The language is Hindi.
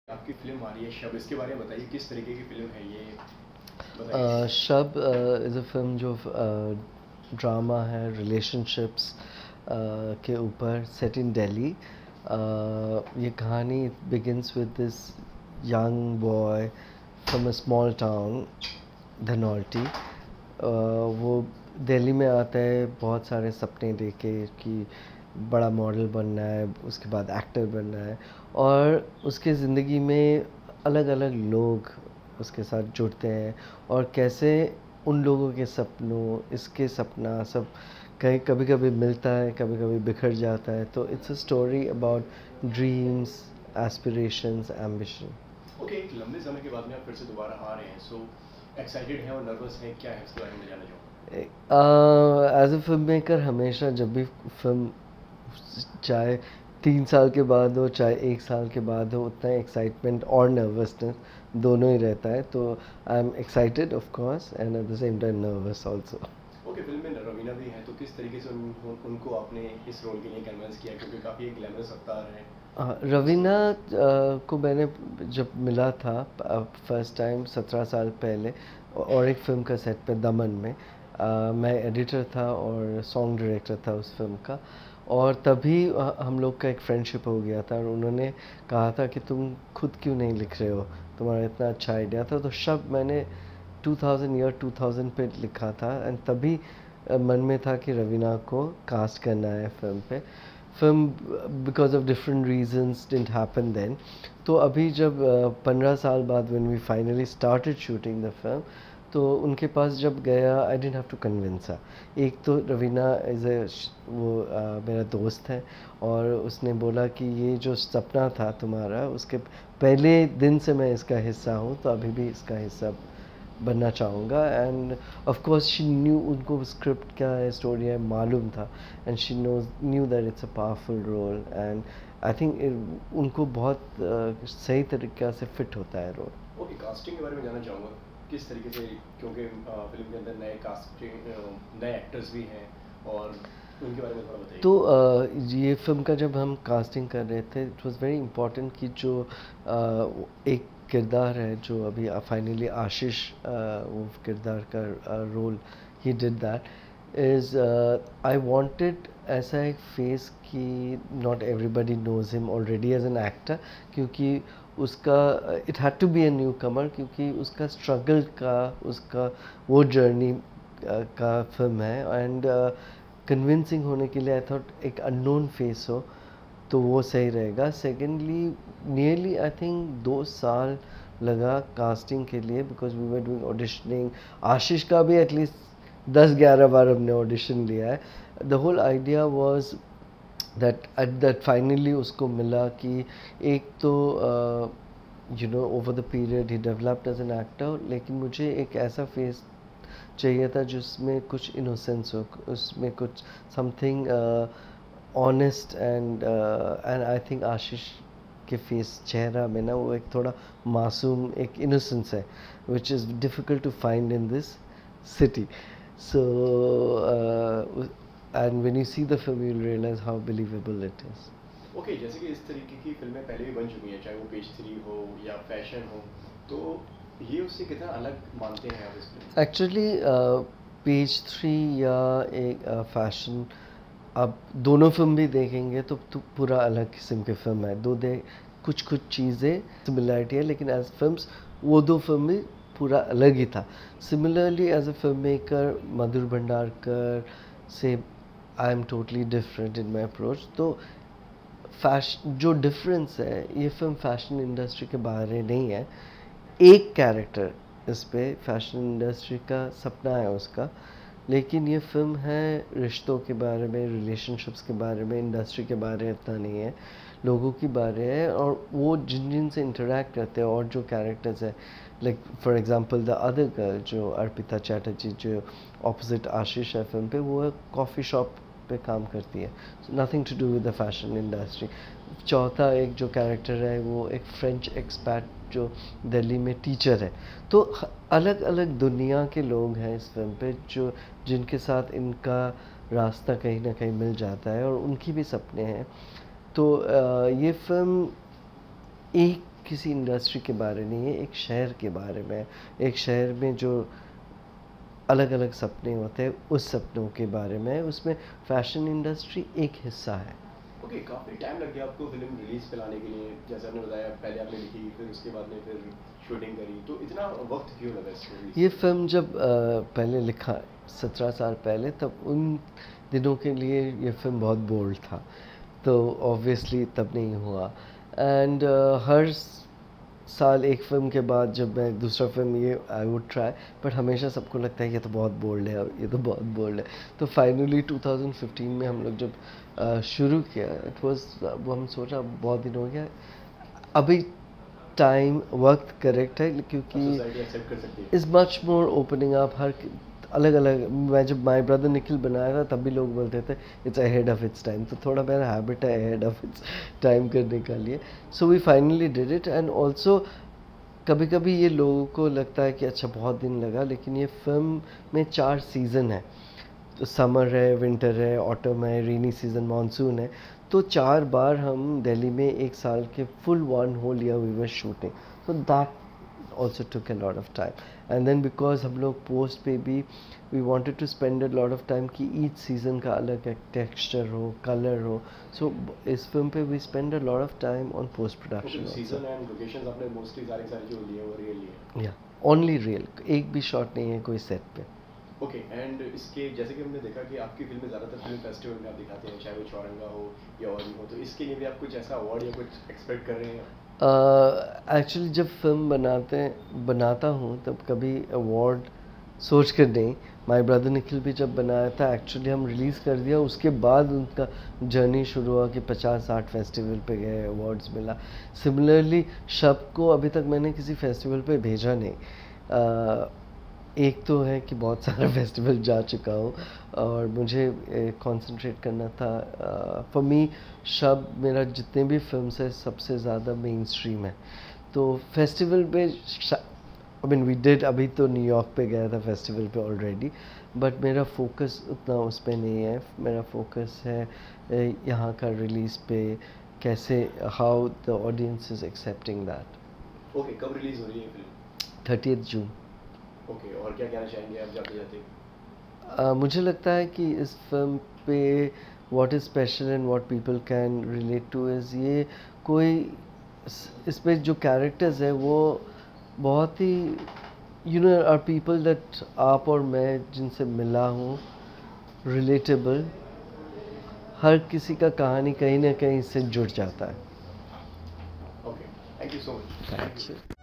आपकी फ़िल्म आ रही है शब, इसके बारे में बताइए किस तरीके की फ़िल्म है ये बताइए। शब इज़ अ फिल्म जो ड्रामा है रिलेशनशिप्स के ऊपर सेट इन दिल्ली। ये कहानी begins with this young boy from a small town Dhanaulti. वो दिल्ली में आता है बहुत सारे सपने देके कि बड़ा मॉडल बनना है, उसके बाद एक्टर बनना है, और उसके ज़िंदगी में अलग अलग लोग उसके साथ जुड़ते हैं और कैसे उन लोगों के सपनों इसके सपना सब कहीं कभी कभी मिलता है, कभी कभी बिखर जाता है। तो it's a story about dreams, aspirations, ambition. Okay, एक लंबे समय के बाद में आप फिर से दोबारा आ रहे हैं, सो एक्साइटेड हैं और नर्वस हैं, क्या है इसके बारे में जानना चाहूँगा। एज अ फिल्म मेकर हमेशा जब भी फिल्म, चाहे 3 साल के बाद हो चाहे 1 साल के बाद हो, उतना एक्साइटमेंट और नर्वसनेस दोनों ही रहता है। तो I am excited of course and at the same time nervous also. Okay, film में रवीना भी हैं, तो किस तरीके से उनको आपने इस रोल के लिए कन्विंस किया, क्योंकि काफ़ी एक ग्लैमरस अवतार है। रवीना को मैंने जब मिला था फर्स्ट टाइम 17 साल पहले, और एक फ़िल्म का सेट पे दमन में, मैं एडिटर था और सॉन्ग डायरेक्टर था उस फिल्म का। और तभी हम लोग का एक फ्रेंडशिप हो गया था और उन्होंने कहा था कि तुम खुद क्यों नहीं लिख रहे हो, तुम्हारा इतना अच्छा आइडिया था। तो शब्द मैंने 2000 पे लिखा था एंड तभी मन में था कि रवीना को कास्ट करना है फिल्म पे। Film because of different reasons didn't happen then. तो अभी जब 15 साल बाद when we finally started shooting the film, तो उनके पास जब गया I didn't have to convince her. एक तो रवीना इज़ ए वो मेरा दोस्त है और उसने बोला कि ये जो सपना था तुम्हारा, उसके पहले दिन से मैं इसका हिस्सा हूँ, तो अभी भी इसका हिस्सा बनना चाहूँगा। And of course she knew, उनको स्क्रिप्ट क्या है, स्टोरी है, मालूम था। And she knew that it's a powerful role and I think उनको बहुत सही तरीक़ा से फिट होता है रोल। ओके, कास्टिंग के बारे में जानना चाहूँगा किस तरीके से, क्योंकि फिल्म के अंदर नए कास्टिंग, नए एक्टर्स भी हैं, और उनके बारे में थोड़ा बताइए। तो ये फिल्म का जब हम कास्टिंग कर रहे थे, इट वाज वेरी इम्पोर्टेंट कि जो एक किरदार है जो अभी फाइनली आशीष वो किरदार का रोल ही did that is, I wanted ऐसा एक फेस कि not everybody knows him already as an actor, क्योंकि उसका it had to be a newcomer, क्योंकि उसका स्ट्रगल का, उसका वो जर्नी का फिल्म है। एंड कन्विंसिंग होने के लिए आई थॉट एक अननोन फेस हो तो वो सही रहेगा। सेकेंडली नियरली आई थिंक 2 साल लगा कास्टिंग के लिए, because we were doing auditioning. Ashish का भी एटलीस्ट 10-11 बार हमने ऑडिशन लिया है। The whole idea was that finally उसको मिला कि एक तो you know over the period he developed as an actor, लेकिन मुझे एक ऐसा फेस चाहिए था जिसमें कुछ इनोसेंस हो, उसमें कुछ something honest and I think Ashish के फेस, चेहरा में ना वो एक थोड़ा मासूम एक इनोसेंस है, which is difficult to find in this city. So and when you see the film you will realise how believable it is. Okay, जैसे कि इस तरीके की फिल्में पहले भी बन चुकी हैं, चाहे वो पेज 3 हो या फैशन हो, तो ये उससे कितना अलग मानते हैं आप इस फिल्म? एक्चुअली पेज 3 या एक फैशन, आप दोनों फिल्म भी देखेंगे तो पूरा अलग किस्म की फिल्म है। दो दे कुछ कुछ चीज़ें सिमिलरिटी है, लेकिन एज फिल्म्स वो दो फिल्म भी पूरा अलग ही था। Similarly as a film maker Madhur Bhandarkar से I am totally different in my approach. तो जो डिफरेंस है, ये फिल्म फैशन इंडस्ट्री के बारे नहीं है। एक कैरेक्टर इस पे फैशन इंडस्ट्री का सपना है उसका, लेकिन ये फिल्म है रिश्तों के बारे में, रिलेशनशिप्स के बारे में, इंडस्ट्री के बारे में इतना नहीं है, लोगों के बारे है। और वो जिन जिन से इंटरेक्ट करते हैं और जो कैरेक्टर्स है, like for example the other girl जो अर्पिता चैटर्जी जो ऑपोजिट आशीष है फिल्म पे, वो कॉफ़ी शॉप पे काम करती है, nothing to do with the fashion industry. चौथा एक जो कैरेक्टर है वो एक फ्रेंच एक्सपैट जो दिल्ली में टीचर है। तो अलग अलग दुनिया के लोग हैं इस फिल्म पे, जो जिनके साथ इनका रास्ता कहीं ना कहीं मिल जाता है और उनकी भी सपने हैं। तो ये फिल्म एक किसी इंडस्ट्री के बारे नहीं है, एक शहर के बारे में है। एक शहर में जो अलग अलग सपने होते हैं उस सपनों के बारे में है। उसमें फैशन इंडस्ट्री एक हिस्सा है। ओके, काफ़ी टाइम लग गया आपको फिल्म रिलीज़ पे लाने के लिए, जैसे आपने बताया पहले आपने लिखी फिर उसके बाद में फिर शूटिंग करी, तो इतना वक्त क्यों लगा इसको release ये करने फिल्म जब पहले लिखा 17 साल पहले, तब उन दिनों के लिए ये फिल्म बहुत बोल्ड था, तो ऑब्वियसली तब नहीं हुआ। एंड हर साल एक फ़िल्म के बाद जब मैं दूसरा फ़िल्म ये आई वुड ट्राई, बट हमेशा सबको लगता है ये तो बहुत बोल्ड है, ये तो बहुत बोल्ड है। तो फाइनली 2015 में हम लोग जब शुरू किया, इट वाज वो हम सोचा बहुत दिन हो गया, अभी टाइम वक्त करेक्ट है, अब क्योंकि सोसाइटी एक्सेप्ट कर सकती है। Is much more opening up. हर अलग अलग, मैं जब माय ब्रदर निखिल बनाया था तब भी लोग बोलते थे it's ahead of its time, तो थोड़ा मेरा हैबिट है अहेड ऑफ इट्स टाइम करने का लिए। So we finally did it. And also कभी कभी ये लोगों को लगता है कि अच्छा बहुत दिन लगा, लेकिन ये फिल्म में 4 सीज़न है, तो समर है, विंटर है, ऑटम है, रेनी सीज़न, मानसून है। तो 4 बार हम दिल्ली में एक साल के full 1 whole year we were shooting, so that also took a lot of time. And then because हम लोग पोस्ट पे भी we wanted to spend a lot of time कि each season का अलग एक texture हो, color हो, so इस फिल्म पे we spend a lot of time on post production also. Season and locations आपने मोस्टली सारे सारे जो लिए वो रियल लिए। Yeah, only real, एक भी शॉट नहीं है कोई सेट पे। ओके, एंड इसके जैसे कि हमने देखा कि आपकी फिल्में ज़्यादातर फिल्म फेस्टिवल में आप दिखाते हैं, चाहे वो चौरंगा हो या और भी हो, तो इसके लिए भी आप कुछ ऐसा अवार्ड या कुछ एक्सपेक्ट कर रहे हैं? एक्चुअली जब फिल्म बनाता हूँ तब कभी अवार्ड सोच कर नहीं। माय ब्रदर निखिल भी जब बनाया था, एक्चुअली हम रिलीज़ कर दिया, उसके बाद उनका जर्नी शुरू हुआ कि 50-60 फेस्टिवल पे गए, अवार्ड्स मिला। सिमिलरली शब को अभी तक मैंने किसी फेस्टिवल पे भेजा नहीं। एक तो है कि बहुत सारा फेस्टिवल जा चुका हूँ और मुझे कंसंट्रेट करना था। फॉर मी शब मेरा जितने भी फिल्म्स है सबसे ज़्यादा मेन स्ट्रीम है, तो फेस्टिवल पे आई मीन वी डिड, अभी तो न्यूयॉर्क पे गया था फेस्टिवल पे ऑलरेडी, बट मेरा फोकस उतना उस पे नहीं है। मेरा फोकस है यहाँ का रिलीज़ पे, कैसे how the audience is accepting that. Okay, कब रिलीज़ हो रही है फिल्म? 30 जून। ओके, और क्या कहना चाहेंगे आप जाते जाते? मुझे लगता है कि इस फिल्म पे what is special and what people can relate to is ये कोई इसमें जो कैरेक्टर्स है वो बहुत ही you know are people that आप और मैं जिनसे मिला हूँ, रिलेटेबल। हर किसी का कहानी कहीं ना कहीं से जुड़ जाता है। Okay, thank you so much. Thank you.